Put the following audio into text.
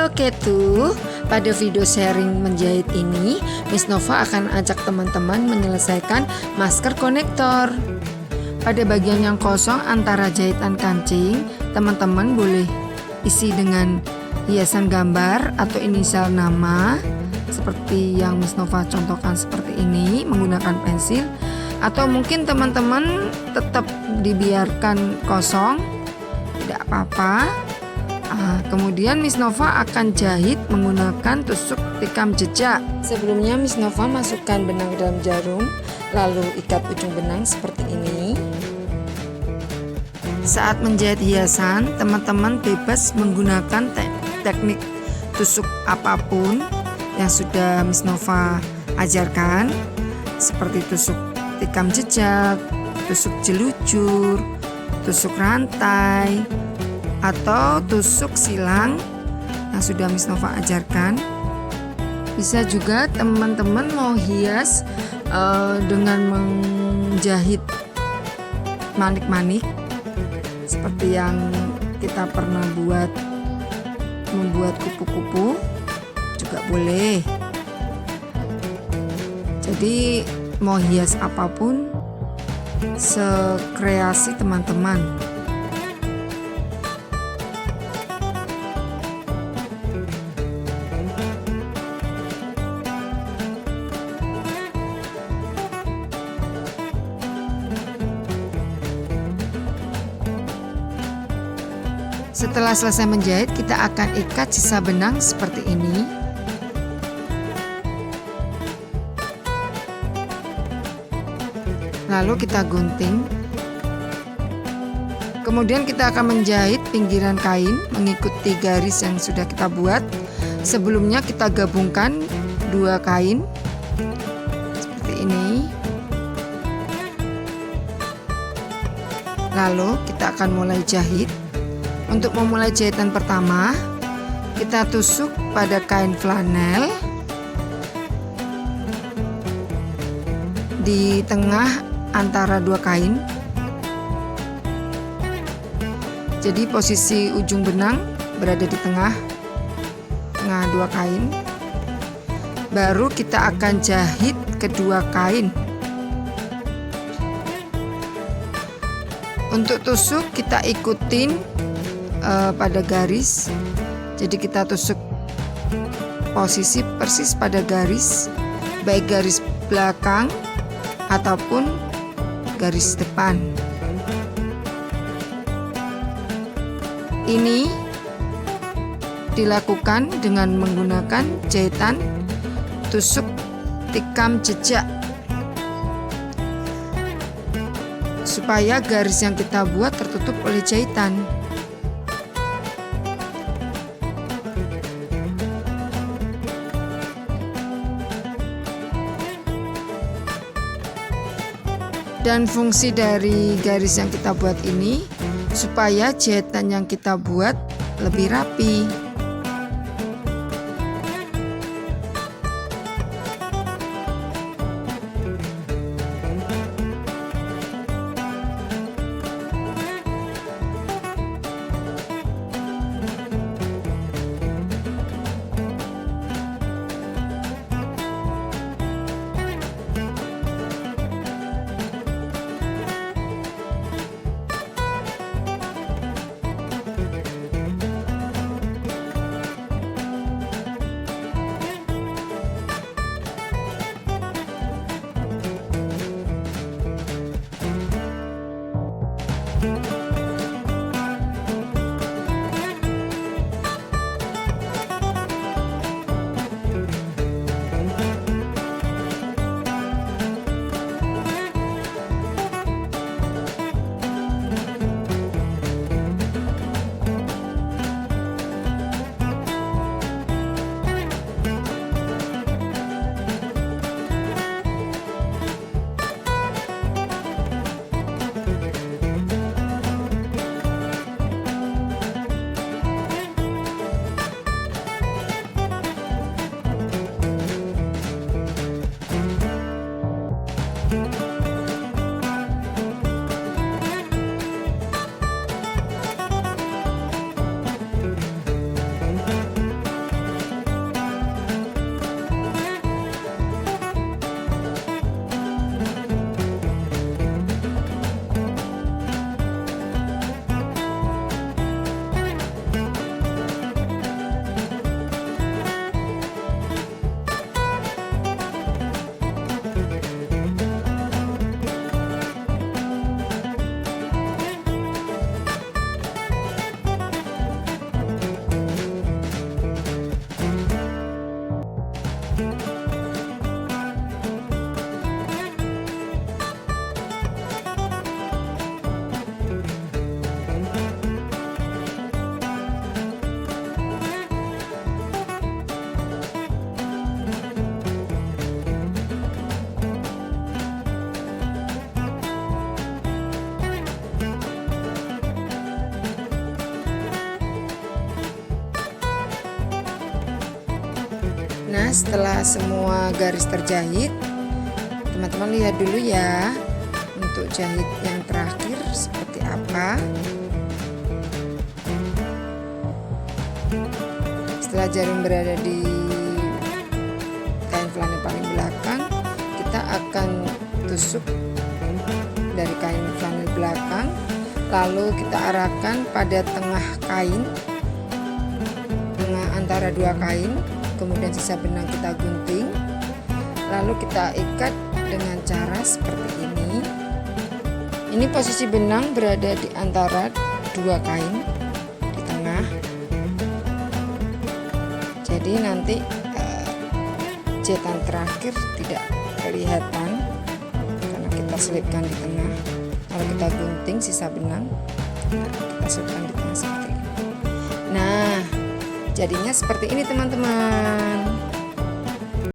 Oke tuh, pada video sharing menjahit ini, Miss Nova akan ajak teman-teman menyelesaikan masker konektor. Pada bagian yang kosong antara jahitan kancing, teman-teman boleh isi dengan hiasan gambar atau inisial nama, seperti yang Miss Nova contohkan seperti ini, menggunakan pensil. Atau mungkin teman-teman tetap dibiarkan kosong, tidak apa-apa. Kemudian Miss Nova akan jahit menggunakan tusuk tikam jejak. Sebelumnya Miss Nova masukkan benang dalam jarum, lalu ikat ujung benang seperti ini. Saat menjahit hiasan, teman-teman bebas menggunakan teknik tusuk apapun yang sudah Miss Nova ajarkan, seperti tusuk tikam jejak, tusuk jelujur, tusuk rantai, atau tusuk silang yang sudah Miss Nova ajarkan. Bisa juga teman-teman mau hias dengan menjahit manik-manik seperti yang kita pernah membuat kupu-kupu juga boleh. Jadi mau hias apapun sekreasi teman-teman. Setelah selesai menjahit, kita akan ikat sisa benang seperti ini. Lalu kita gunting. Kemudian kita akan menjahit pinggiran kain mengikuti garis yang sudah kita buat. Sebelumnya kita gabungkan dua kain seperti ini. Lalu kita akan mulai jahit. Untuk memulai jahitan pertama, kita tusuk pada kain flanel di tengah antara dua kain. Jadi posisi ujung benang berada di tengah dua kain. Baru kita akan jahit kedua kain. Untuk tusuk kita ikutin pada garis, jadi kita tusuk posisi persis pada garis, baik garis belakang ataupun garis depan. Ini dilakukan dengan menggunakan jahitan tusuk tikam jejak, supaya garis yang kita buat tertutup oleh jahitan. Dan fungsi dari garis yang kita buat ini supaya jahitan yang kita buat lebih rapi. Nah, setelah semua garis terjahit, teman-teman lihat dulu ya untuk jahit yang terakhir seperti apa. Setelah jarum berada di kain flanel paling belakang, kita akan tusuk dari kain flanel belakang, lalu kita arahkan pada tengah kain, tengah antara dua kain. Kemudian sisa benang kita gunting, lalu kita ikat dengan cara seperti ini. Ini posisi benang berada di antara dua kain di tengah. Jadi nanti jahitan terakhir tidak kelihatan karena kita selipkan di tengah. Lalu kita gunting sisa benang, kita selipkan di tengah seperti ini. Nah, jadinya seperti ini teman-teman.